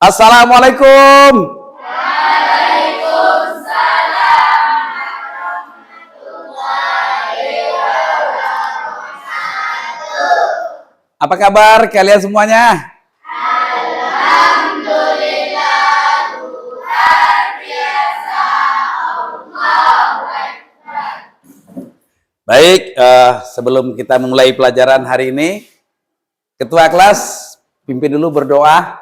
Assalamualaikum. Apa kabar kalian semuanya? Baik, sebelum kita memulai pelajaran hari ini, Ketua kelas pimpin dulu berdoa.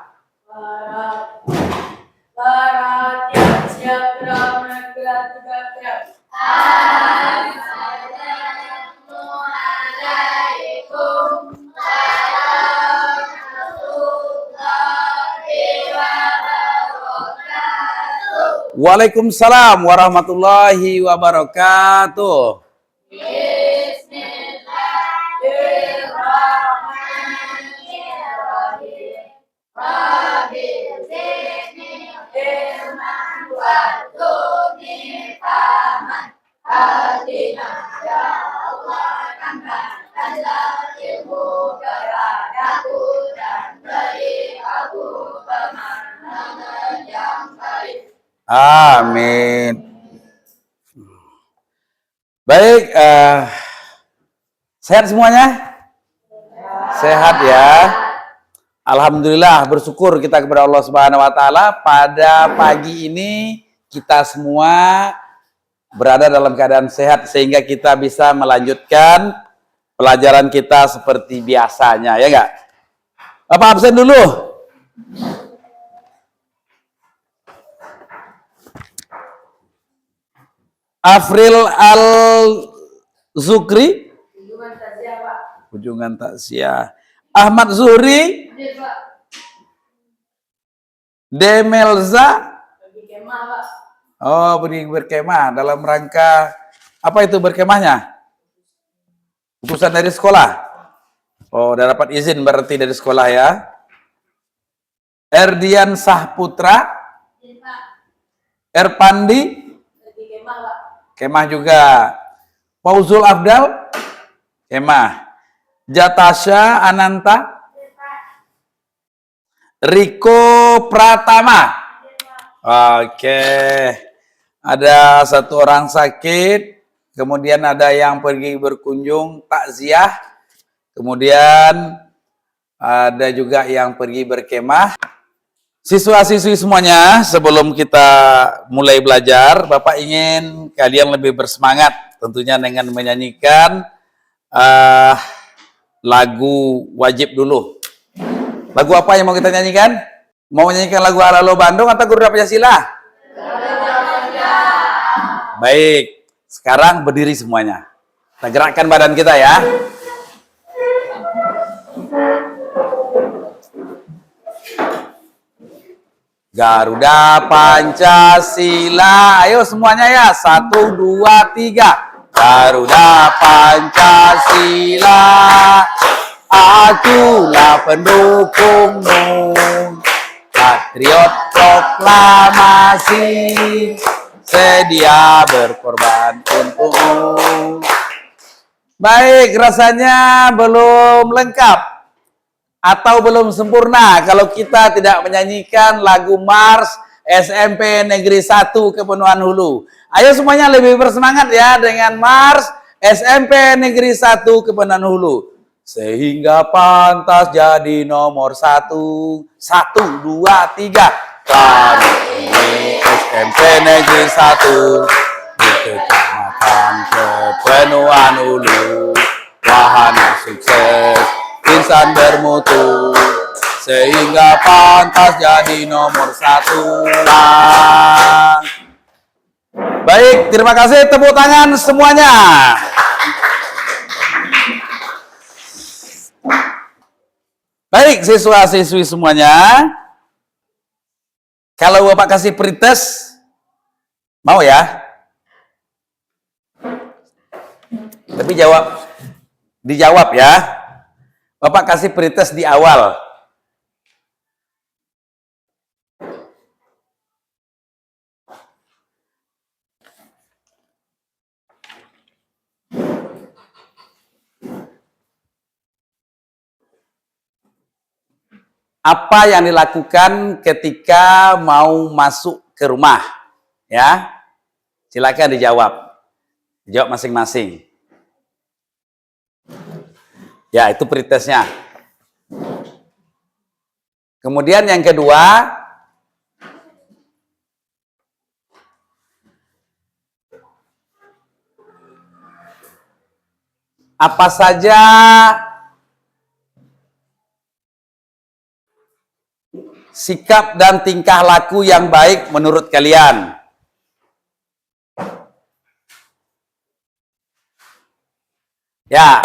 Waalaikumsalam warahmatullahi wabarakatuh. Amin. Baik, sehat semuanya? Sehat ya. Alhamdulillah, bersyukur kita kepada Allah Subhanahu wa taala pada pagi ini kita semua berada dalam keadaan sehat sehingga kita bisa melanjutkan pelajaran kita seperti biasanya, ya enggak? Bapak absen dulu. Afril Al-Zukri Kunjungan Takziah. Ahmad Zuhri Demelza pergi berkemah dalam rangka apa itu berkemahnya? Utusan dari sekolah. Udah dapat izin berarti dari sekolah ya. Erdian Sahputra Erpandi kemah juga. Fauzul Afdal kemah. Jatasha Ananta Riko Pratama. Oke. Ada satu orang sakit, kemudian ada yang pergi berkunjung takziah, kemudian ada juga yang pergi berkemah. Siswa-siswi semuanya, sebelum kita mulai belajar, Bapak ingin kalian lebih bersemangat, tentunya dengan menyanyikan lagu wajib dulu. Lagu apa yang mau kita nyanyikan? Mau menyanyikan lagu Halo Bandung atau Garuda Pancasila? Baik, sekarang berdiri semuanya. Kita gerakkan badan kita ya. Garuda Pancasila, ayo semuanya ya, 1, 2, 3. Garuda Pancasila, akulah pendukungmu, patriot proklamasi, sedia berkorban untukmu. Baik, rasanya belum lengkap atau belum sempurna kalau kita tidak menyanyikan lagu Mars SMP Negeri 1 Kepenuhan Hulu. Ayo semuanya lebih bersemangat ya dengan Mars SMP Negeri 1 Kepenuhan Hulu. Sehingga pantas jadi nomor 1. 1, 2, 3. Kami ini SMP Negeri 1 di Kecamatan Kepenuhan Hulu. Wahana sukses, insan bermutu, sehingga pantas jadi nomor 1. Baik, terima kasih, tepuk tangan semuanya. Baik, siswa-siswi semuanya, kalau Bapak kasih pretest, mau ya? Tapi dijawab ya. Bapak kasih pretest di awal. apa yang dilakukan ketika mau masuk ke rumah? Ya, silakan dijawab. Dijawab masing-masing. Ya, itu pretestnya. Kemudian yang kedua, apa saja sikap dan tingkah laku yang baik menurut kalian? Ya,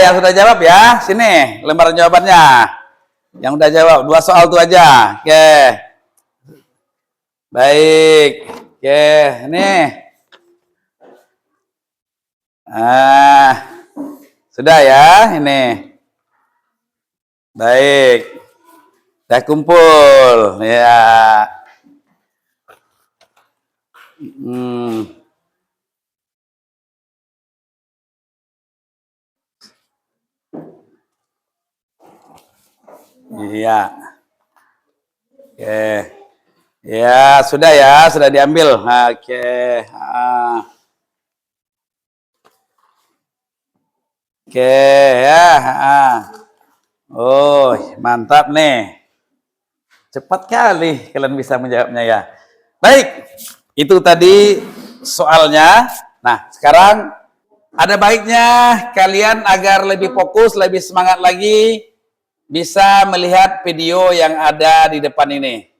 yang sudah jawab ya, sini lembaran jawabannya. Yang udah jawab, 2 soal itu aja. Oke. Baik. Oke, nih. Sudah ya, ini. Baik. Udah kumpul, ya. Iya. Oke. Ya, sudah diambil. Oke. Oke, ya. Oh, mantap nih. Cepat kali kalian bisa menjawabnya ya. Baik, itu tadi soalnya. Nah, sekarang ada baiknya kalian agar lebih fokus, lebih semangat lagi, bisa melihat video yang ada di depan ini.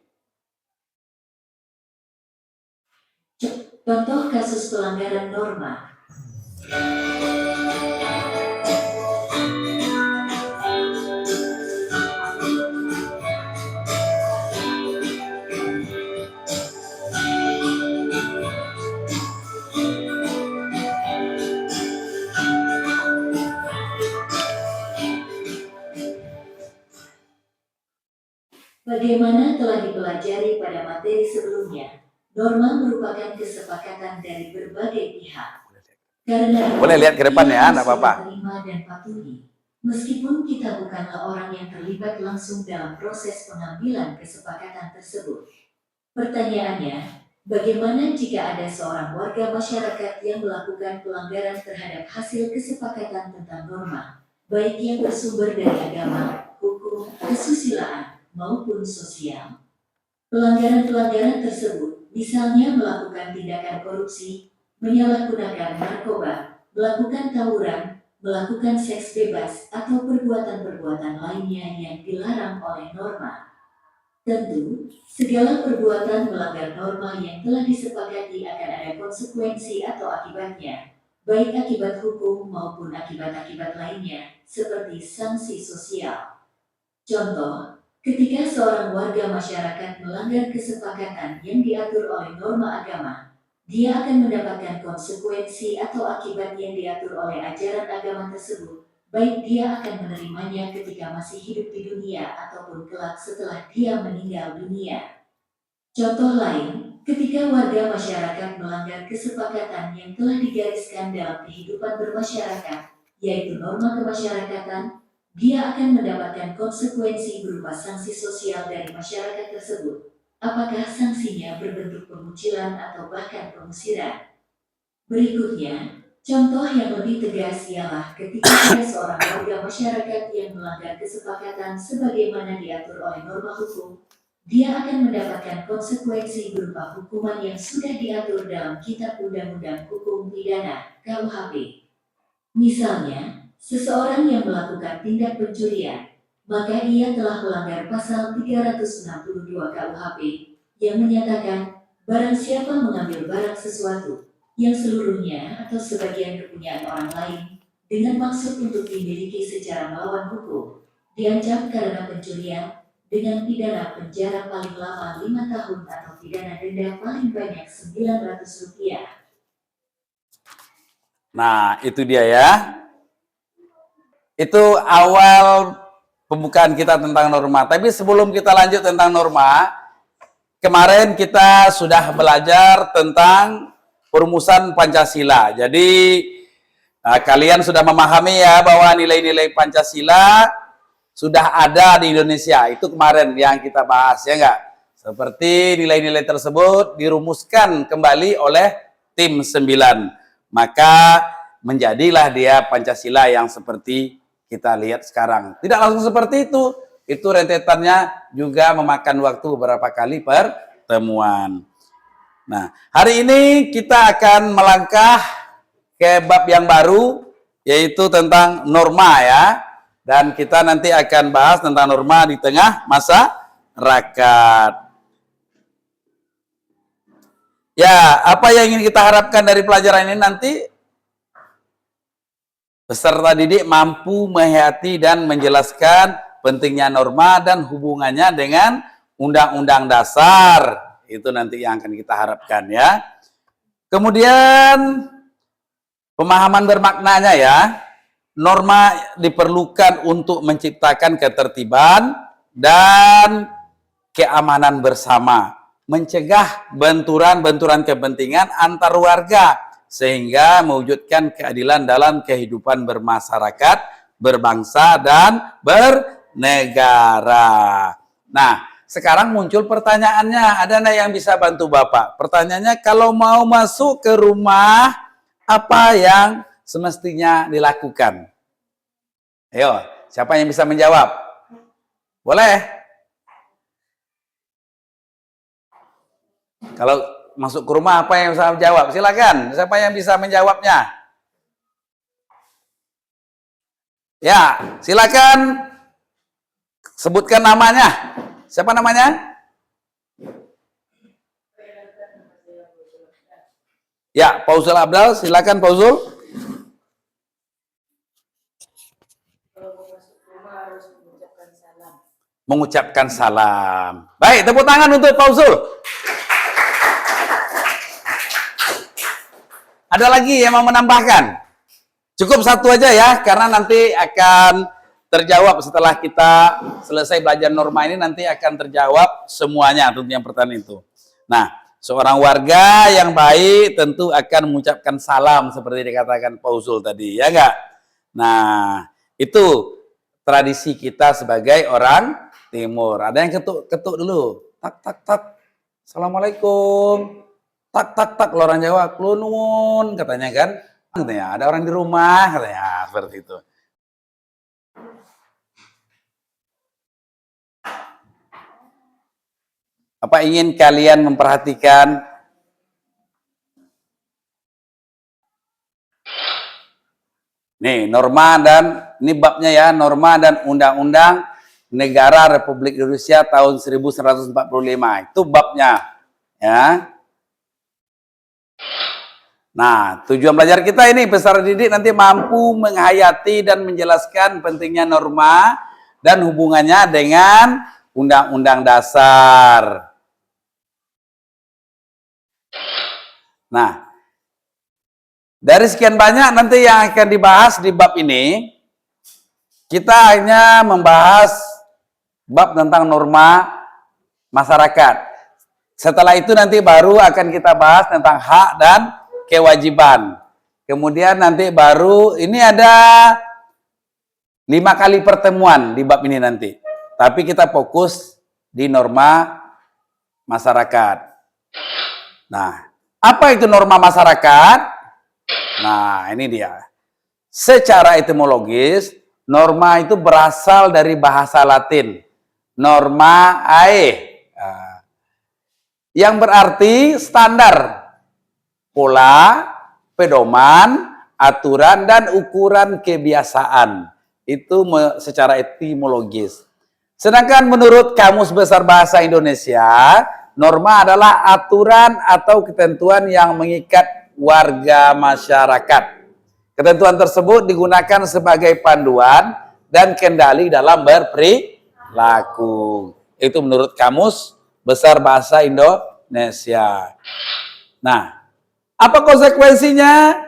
Contoh kasus pelanggaran norma. Bagaimana telah dipelajari pada materi sebelumnya, norma merupakan kesepakatan dari berbagai pihak. Karena boleh lihat ke depan ya, enggak apa-apa. Terima dan patuhi. Meskipun kita bukanlah orang yang terlibat langsung dalam proses pengambilan kesepakatan tersebut. Pertanyaannya, bagaimana jika ada seorang warga masyarakat yang melakukan pelanggaran terhadap hasil kesepakatan tentang norma, baik yang bersumber dari agama, hukum, kesusilaan, maupun sosial? Pelanggaran-pelanggaran tersebut, misalnya melakukan tindakan korupsi, menyalahgunakan narkoba, melakukan tawuran, melakukan seks bebas, atau perbuatan-perbuatan lainnya yang dilarang oleh norma. Tentu, segala perbuatan melanggar norma yang telah disepakati akan ada konsekuensi atau akibatnya, baik akibat hukum maupun akibat-akibat lainnya, seperti sanksi sosial. Contoh, ketika seorang warga masyarakat melanggar kesepakatan yang diatur oleh norma agama, dia akan mendapatkan konsekuensi atau akibat yang diatur oleh ajaran agama tersebut, baik dia akan menerimanya ketika masih hidup di dunia ataupun kelak setelah dia meninggal dunia. Contoh lain, ketika warga masyarakat melanggar kesepakatan yang telah digariskan dalam kehidupan bermasyarakat, yaitu norma kemasyarakatan, dia akan mendapatkan konsekuensi berupa sanksi sosial dari masyarakat tersebut. Apakah sanksinya berbentuk pengucilan atau bahkan pengusiran? Berikutnya, contoh yang lebih tegas ialah ketika ada seorang warga masyarakat yang melanggar kesepakatan sebagaimana diatur oleh norma hukum, dia akan mendapatkan konsekuensi berupa hukuman yang sudah diatur dalam Kitab Undang-Undang Hukum Pidana (KUHP). Misalnya, seseorang yang melakukan tindak pencurian, maka ia telah melanggar pasal 362 KUHP yang menyatakan barang siapa mengambil barang sesuatu yang seluruhnya atau sebagian kepunyaan orang lain dengan maksud untuk dimiliki secara melawan hukum, diancam karena pencurian dengan pidana penjara paling lama 5 tahun atau pidana denda paling banyak Rp900. Nah, itu dia ya. Itu awal pembukaan kita tentang norma. Tapi sebelum kita lanjut tentang norma, kemarin kita sudah belajar tentang perumusan Pancasila. Jadi kalian sudah memahami ya bahwa nilai-nilai Pancasila sudah ada di Indonesia. Itu kemarin yang kita bahas, ya enggak? Seperti nilai-nilai tersebut dirumuskan kembali oleh tim 9. Maka menjadilah dia Pancasila yang seperti kita lihat sekarang. Tidak langsung seperti itu. Itu rentetannya juga memakan waktu beberapa kali pertemuan. Nah, hari ini kita akan melangkah ke bab yang baru, yaitu tentang norma ya. Dan kita nanti akan bahas tentang norma di tengah masyarakat. Ya, apa yang ingin kita harapkan dari pelajaran ini nanti? Peserta didik mampu menghayati dan menjelaskan pentingnya norma dan hubungannya dengan Undang-Undang Dasar. Itu nanti yang akan kita harapkan ya. Kemudian pemahaman bermaknanya ya. Norma diperlukan untuk menciptakan ketertiban dan keamanan bersama, mencegah benturan-benturan kepentingan antar warga, sehingga mewujudkan keadilan dalam kehidupan bermasyarakat, berbangsa, dan bernegara. Nah, sekarang muncul pertanyaannya, ada nggak yang bisa bantu Bapak? Pertanyaannya, kalau mau masuk ke rumah, apa yang semestinya dilakukan? Ayo, siapa yang bisa menjawab? Boleh? Kalau masuk ke rumah, apa yang bisa menjawab? Silakan, siapa yang bisa menjawabnya? Ya, silakan sebutkan namanya. Siapa namanya? Ya, Pauzul Abdal, silakan Pauzul. Mengucapkan salam. Baik, tepuk tangan untuk Pauzul. Ada lagi yang mau menambahkan? Cukup satu aja ya, karena nanti akan terjawab setelah kita selesai belajar norma ini, nanti akan terjawab semuanya tentunya pertanyaan itu. Nah, seorang warga yang baik tentu akan mengucapkan salam seperti dikatakan Pauzul tadi, ya enggak? Nah, itu tradisi kita sebagai orang Timur. Ada yang ketuk-ketuk dulu. Tak, tak, tak. Assalamualaikum. Tak, tak, tak. Kalau orang Jawa, klunun, katanya kan. Katanya, ada orang di rumah, katanya. Seperti itu. Apa ingin kalian memperhatikan? Nih, norma dan, ini babnya ya, norma dan undang-undang Negara Republik Indonesia tahun 1945. Itu babnya. Ya. Nah, tujuan belajar kita ini, peserta didik nanti mampu menghayati dan menjelaskan pentingnya norma dan hubungannya dengan Undang-Undang Dasar. Nah, dari sekian banyak nanti yang akan dibahas di bab ini, kita hanya membahas bab tentang norma masyarakat. Setelah itu nanti baru akan kita bahas tentang hak dan kewajiban. Kemudian nanti baru, ini ada 5 kali pertemuan di bab ini nanti. Tapi kita fokus di norma masyarakat. Nah, apa itu norma masyarakat? Nah, ini dia. Secara etimologis, norma itu berasal dari bahasa Latin. Norma ae. Yang berarti standar, pola, pedoman, aturan, dan ukuran kebiasaan. Itu secara etimologis. Sedangkan menurut Kamus Besar Bahasa Indonesia, norma adalah aturan atau ketentuan yang mengikat warga masyarakat. Ketentuan tersebut digunakan sebagai panduan dan kendali dalam berperilaku. Itu menurut Kamus Besar Bahasa Indonesia. Nah, apa konsekuensinya?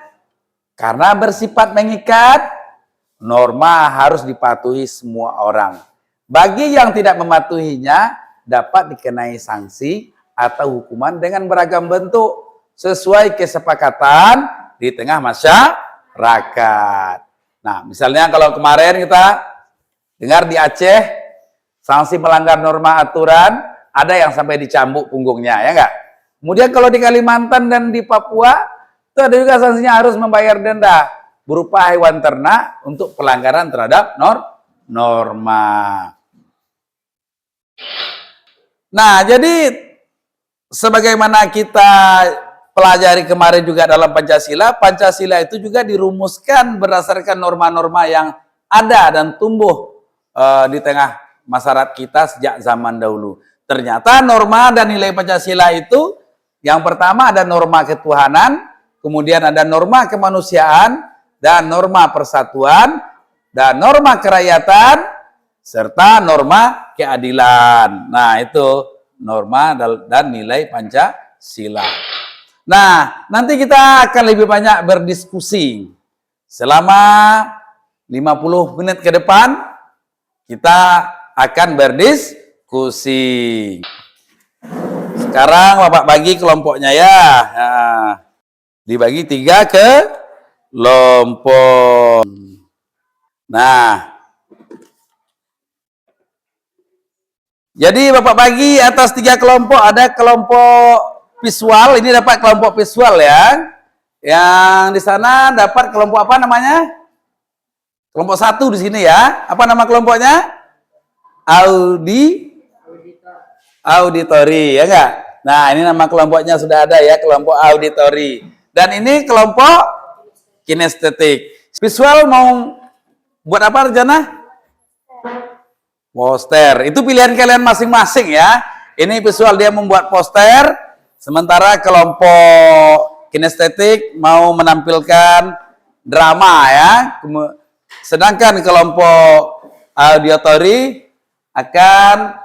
Karena bersifat mengikat, norma harus dipatuhi semua orang. Bagi yang tidak mematuhinya, dapat dikenai sanksi atau hukuman dengan beragam bentuk sesuai kesepakatan di tengah masyarakat. Nah, misalnya kalau kemarin kita Dengar di Aceh, sanksi melanggar norma aturan, ada yang sampai dicambuk punggungnya, ya enggak? Kemudian kalau di Kalimantan dan di Papua, itu ada juga sanksinya harus membayar denda berupa hewan ternak untuk pelanggaran terhadap norma. Nah, jadi sebagaimana kita pelajari kemarin juga dalam Pancasila, Pancasila itu juga dirumuskan berdasarkan norma-norma yang ada dan tumbuh di tengah masyarakat kita sejak zaman dahulu. Ternyata norma dan nilai Pancasila itu yang pertama ada norma ketuhanan, kemudian ada norma kemanusiaan, dan norma persatuan, dan norma kerakyatan, serta norma keadilan. Nah, itu norma dan nilai Pancasila. Nah, nanti kita akan lebih banyak berdiskusi. Selama 50 menit ke depan, kita akan berdiskusi. Sekarang Bapak bagi kelompoknya ya. Nah, dibagi 3 kelompok. Nah, jadi Bapak bagi atas 3 kelompok, ada kelompok visual, ini dapat kelompok visual ya. Yang di sana dapat kelompok apa namanya? Kelompok 1 di sini ya. Apa nama kelompoknya? Auditori, ya enggak? Nah, ini nama kelompoknya sudah ada ya, kelompok auditori. Dan ini kelompok kinestetik. Visual mau buat apa rencana? Poster. Itu pilihan kalian masing-masing ya. Ini visual dia membuat poster, sementara kelompok kinestetik mau menampilkan drama ya. Sedangkan kelompok auditori akan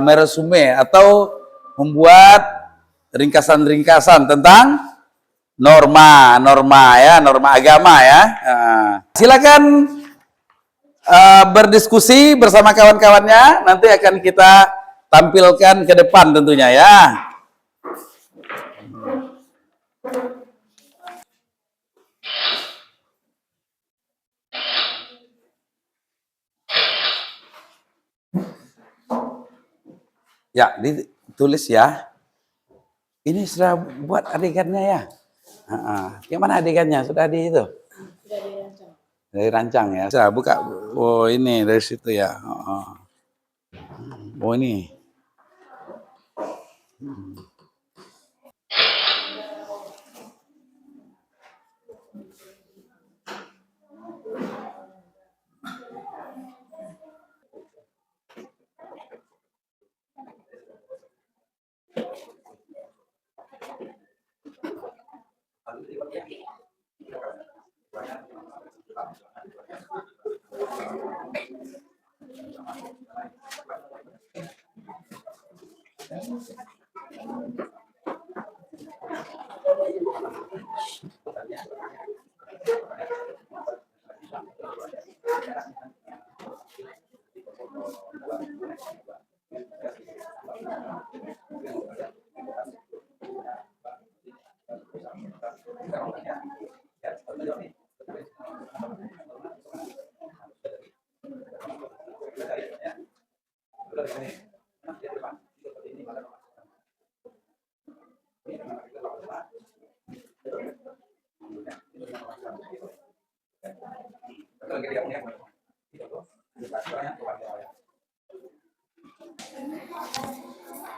meresume atau membuat ringkasan-ringkasan tentang norma ya, norma agama ya. Silakan berdiskusi bersama kawan-kawannya, nanti akan kita tampilkan ke depan tentunya ya. Ya, ditulis ya. Ini sudah buat adegannya ya. Gimana adegannya? Sudah di itu? Sudah dirancang. Dari rancang ya. Saya buka. Oh, ini dari situ ya. Oh, ini.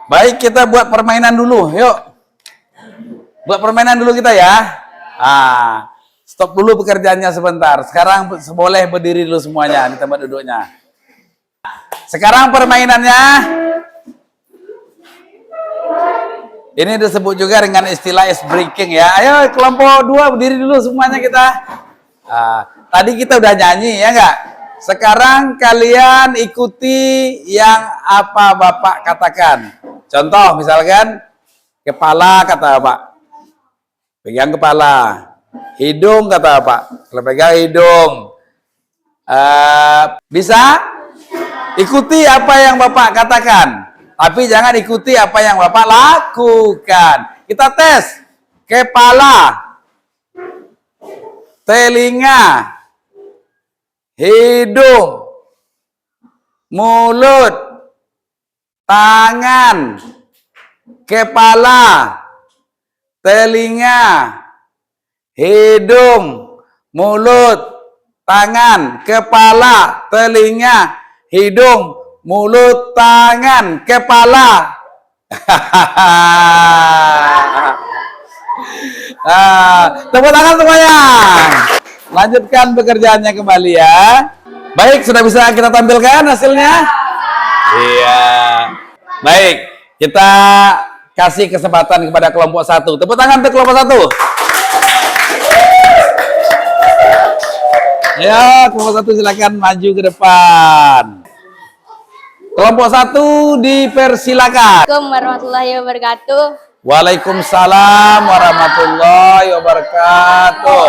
Baik, kita buat permainan dulu. Yuk. Buat permainan dulu kita ya. Stop dulu pekerjaannya sebentar. Sekarang boleh berdiri dulu semuanya di tempat duduknya. Sekarang permainannya ini disebut juga dengan istilah ice breaking ya. Ayo kelompok 2 berdiri dulu semuanya kita. Tadi kita udah nyanyi ya enggak? Sekarang kalian ikuti yang apa Bapak katakan. Contoh misalkan kepala kata Bapak. Pegang kepala. Hidung kata Bapak. Kalau pegang hidung. Bisa? Ikuti apa yang Bapak katakan. Tapi jangan ikuti apa yang Bapak lakukan. Kita tes. Kepala. Telinga. Hidung. mulut, tangan, kepala, telinga, hidung, mulut, tangan, kepala, telinga, hidung, mulut, tangan, kepala. Tepuk tangan semuanya. Lanjutkan pekerjaannya kembali ya. Baik, sudah bisa kita tampilkan hasilnya? Iya. Baik, kita kasih kesempatan kepada kelompok 1. Tepuk tangan untuk kelompok 1. Ya, kelompok 1 silakan maju ke depan. Kelompok 1 dipersilakan. Assalamualaikum warahmatullahi wabarakatuh. Waalaikumsalam warahmatullahi wabarakatuh.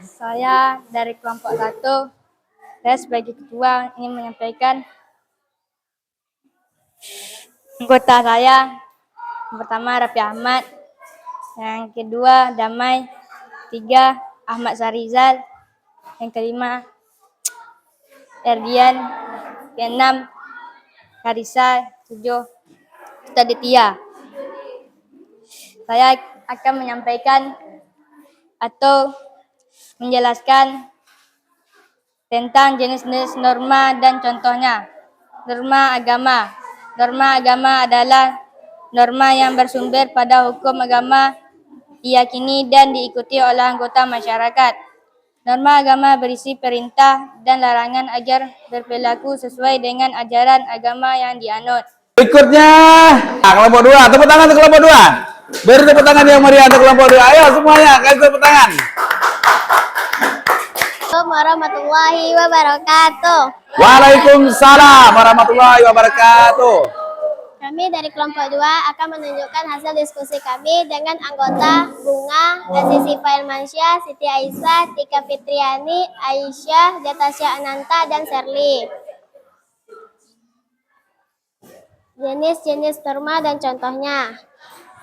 Saya dari kelompok 1. Saya sebagai ketua ingin menyampaikan anggota saya. Yang pertama Raffi Ahmad, yang kedua Damai, 3 Ahmad Sarizal, yang kelima Erdian, yang 6 Karisa, 7 Taditia. Saya akan menyampaikan atau menjelaskan tentang jenis-jenis norma dan contohnya. Norma agama. Norma agama adalah norma yang bersumber pada hukum agama, diyakini dan diikuti oleh anggota masyarakat. Norma agama berisi perintah dan larangan agar berperilaku sesuai dengan ajaran agama yang dianut. Berikutnya, kelompok 2. Tepuk tangan untuk kelompok 2. Beri tepuk tangan yang meriah untuk kelompok 2. Ayo semuanya, kasih tepuk tangan. Assalamualaikum warahmatullahi wabarakatuh. Waalaikumsalam warahmatullahi wabarakatuh. Kami dari kelompok 2 akan menunjukkan hasil diskusi kami dengan anggota Bunga, Azizi Failmansyah, Siti Aisyah, Tika Fitriani, Aisyah, Jatasya Ananta, dan Serli. Jenis-jenis norma dan contohnya.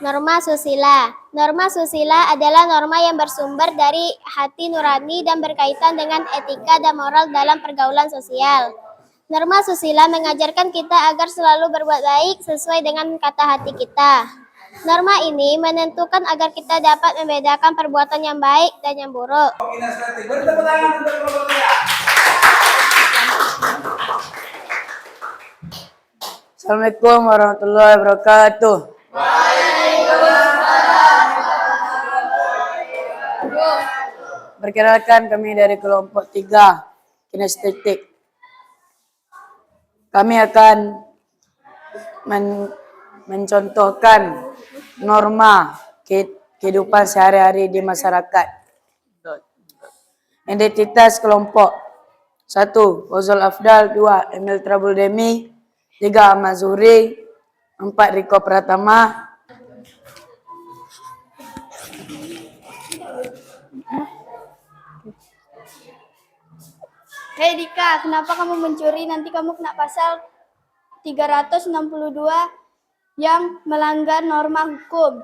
Norma susila. Norma susila adalah norma yang bersumber dari hati nurani dan berkaitan dengan etika dan moral dalam pergaulan sosial. Norma susila mengajarkan kita agar selalu berbuat baik sesuai dengan kata hati kita. Norma ini menentukan agar kita dapat membedakan perbuatan yang baik dan yang buruk. Assalamualaikum warahmatullahi wabarakatuh. Perkenalkan, kami dari kelompok 3 kinestetik. Kami akan mencontohkan norma kehidupan sehari-hari di masyarakat. Identitas kelompok. 1. Ozol Afdal. 2. Emil Trabuldemi. 3. Ahmad Zuhri. 4. Riko Pratama. Hei Dika, kenapa kamu mencuri? Nanti kamu kena pasal 362 yang melanggar norma hukum.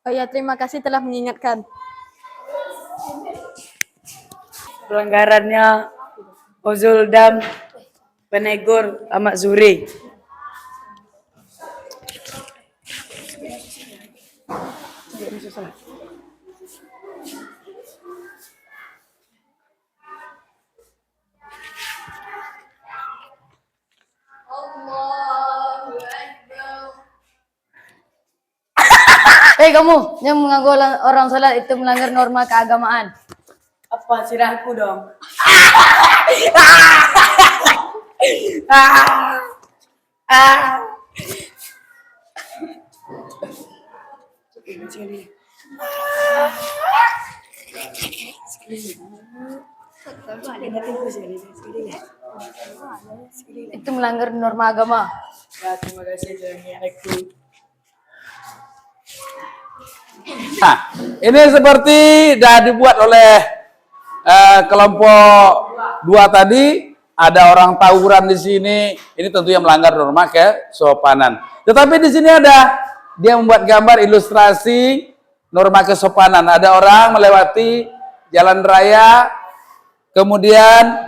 Oh ya, terima kasih telah mengingatkan. Pelanggarannya Ozul Dam, penegur Ahmad Zuhri. Hei kamu, yang mengganggu orang salat itu melanggar norma keagamaan. Apa sirahku dong? Itu melanggar norma agama. Ya, terima kasih aku. Nah, ini seperti sudah dibuat oleh kelompok 2 tadi. Ada orang tawuran di sini. Ini tentunya melanggar norma kesopanan. Tetapi di sini ada dia membuat gambar ilustrasi norma kesopanan. Ada orang melewati jalan raya, kemudian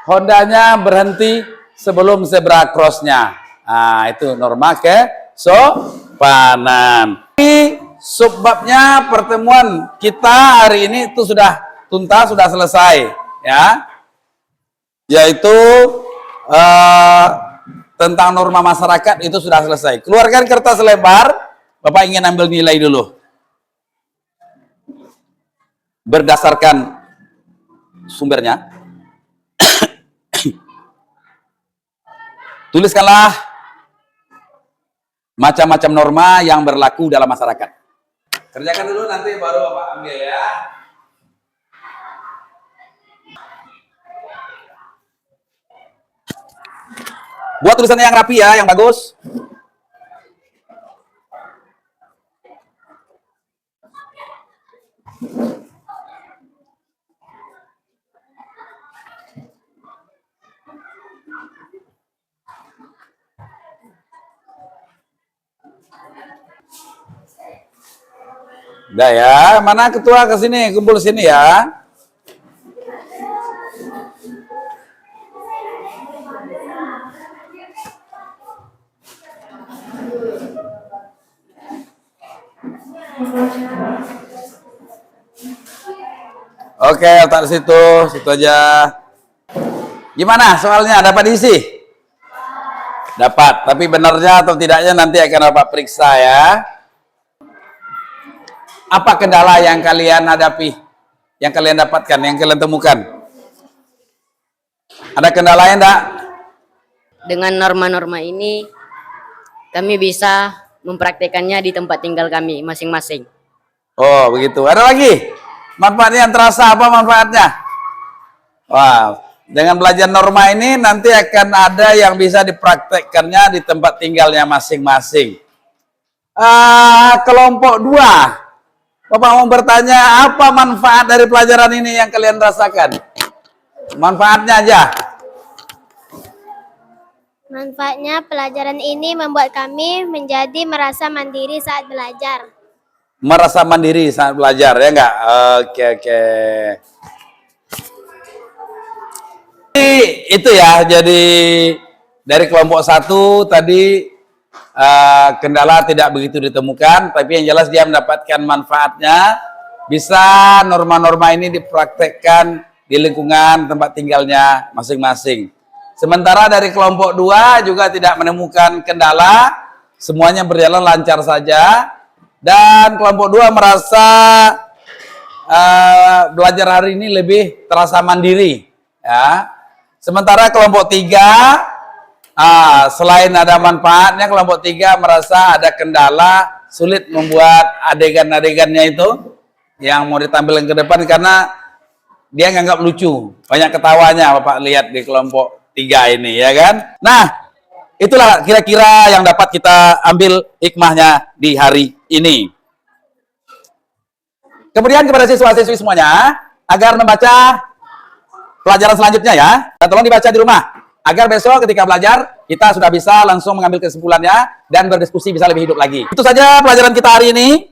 Hondanya berhenti sebelum zebra crossnya. Nah, itu norma kesopanan. Ini subbabnya pertemuan kita hari ini itu sudah tuntas, sudah selesai, ya. Yaitu tentang norma masyarakat itu sudah selesai. Keluarkan kertas lebar, Bapak ingin ambil nilai dulu. Berdasarkan sumbernya. Tuliskanlah macam-macam norma yang berlaku dalam masyarakat. Kerjakan dulu, nanti baru Bapak ambil ya. Buat tulisannya yang rapi ya, yang bagus. Udah ya, mana ketua ke sini, kumpul sini ya. Oke, letak di situ aja. Gimana soalnya, dapat diisi? Dapat, tapi benarnya atau tidaknya nanti akan Bapak periksa ya. Apa kendala yang kalian hadapi, yang kalian dapatkan, yang kalian temukan? Ada kendala yang enggak? Dengan norma-norma ini, kami bisa mempraktekannya di tempat tinggal kami masing-masing. Oh, begitu. Ada lagi? Manfaatnya yang terasa apa manfaatnya? Wah, dengan belajar norma ini nanti akan ada yang bisa dipraktekkannya di tempat tinggalnya masing-masing. Kelompok 2. Bapak mau bertanya, apa manfaat dari pelajaran ini yang kalian rasakan? Manfaatnya aja. Manfaatnya pelajaran ini membuat kami menjadi merasa mandiri saat belajar. Merasa mandiri saat belajar, ya enggak? Oke. Itu ya, jadi dari kelompok 1 tadi kendala tidak begitu ditemukan, tapi yang jelas dia mendapatkan manfaatnya, bisa norma-norma ini dipraktekkan di lingkungan tempat tinggalnya masing-masing. Sementara dari kelompok 2 juga tidak menemukan kendala, semuanya berjalan lancar saja, dan kelompok 2 merasa belajar hari ini lebih terasa mandiri, ya. Sementara kelompok 3 selain ada manfaatnya, kelompok 3 merasa ada kendala, sulit membuat adegan-adegannya itu yang mau ditampilkan ke depan karena dia nganggap lucu, banyak ketawanya Bapak lihat di kelompok 3 ini, ya kan? Nah, itulah kira-kira yang dapat kita ambil hikmahnya di hari ini. Kemudian kepada siswa-siswi semuanya, agar membaca pelajaran selanjutnya ya, dan tolong dibaca di rumah. Agar besok ketika belajar, kita sudah bisa langsung mengambil kesimpulannya dan berdiskusi bisa lebih hidup lagi. Itu saja pelajaran kita hari ini.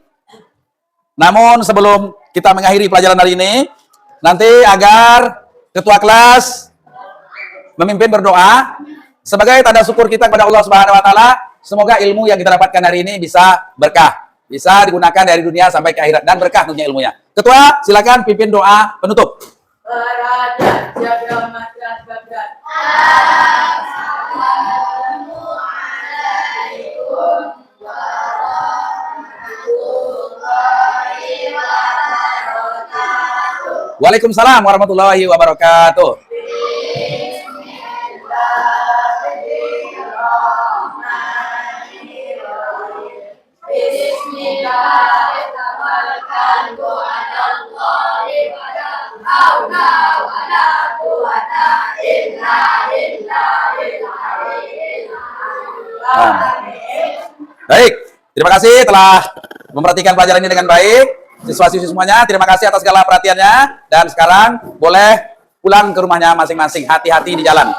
Namun sebelum kita mengakhiri pelajaran hari ini, nanti agar ketua kelas memimpin berdoa sebagai tanda syukur kita kepada Allah Subhanahu wa taala, semoga ilmu yang kita dapatkan hari ini bisa berkah, bisa digunakan dari dunia sampai ke akhirat dan berkah tentunya ilmunya. Ketua, silakan pimpin doa penutup. Berada jaga makan bagat. Waalaikumsalam warahmatullahi wabarakatuh. Baik, terima kasih telah memperhatikan pelajaran ini dengan baik. Siswa-siswi semuanya, terima kasih atas segala perhatiannya. Dan sekarang boleh pulang ke rumahnya masing-masing. Hati-hati di jalan.